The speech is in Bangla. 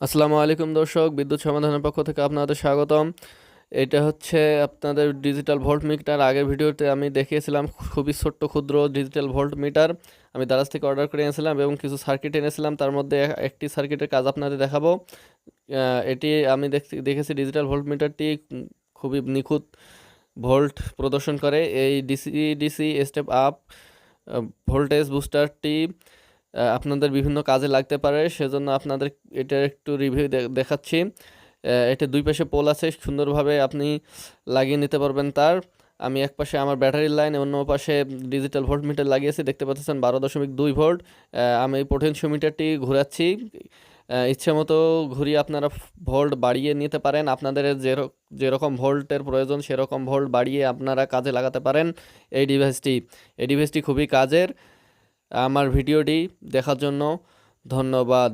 আসসালামু আলাইকুম দর্শক, বিদ্যুৎ সমাধানের পক্ষ থেকে আপনাদের স্বাগতম। এটা হচ্ছে আপনাদের ডিজিটাল ভোল্ট মিটার। আগের ভিডিওতে আমি দেখিয়েছিলাম খুবই ছোট্ট ক্ষুদ্র ডিজিটাল ভোল্ট মিটার। আমি দারাজ থেকে অর্ডার করে এনেছিলাম এবং কিছু সার্কিট এনেছিলাম। তার মধ্যে একটি সার্কিটের কাজ আপনাদের দেখাবো। এটি আমি দেখেছি ডিজিটাল ভোল্ট মিটারটি খুবই নিখুঁত ভোল্ট প্রদর্শন করে। এই DC DC step up voltage বুস্টারটি আপনাদের বিভিন্ন কাজে লাগতে পারে, সেজন্য আপনাদের এটার একটু রিভিউ দেখাচ্ছি। এটা দুই পাশে পোল আছে, সুন্দরভাবে আপনি লাগিয়ে নিতে পারবেন তার। আমি এক পাশে আমার ব্যাটারির লাইন, অন্য পাশে ডিজিটাল ভোল্ট মিটার লাগিয়েছি, দেখতে পাচ্ছেন 12.2 ভোল্ট। আমি এই পোটেনশিওমিটারটি ঘোরাচ্ছি। ইচ্ছে মতো ঘুরিয়ে আপনারা ভোল্ট বাড়িয়ে নিতে পারেন। আপনাদের যেরকম ভোল্টের প্রয়োজন সেরকম ভোল্ট বাড়িয়ে আপনারা কাজে লাগাতে পারেন এই ডিভাইসটি খুবই কাজের। আমার ভিডিওটি দেখার জন্য ধন্যবাদ।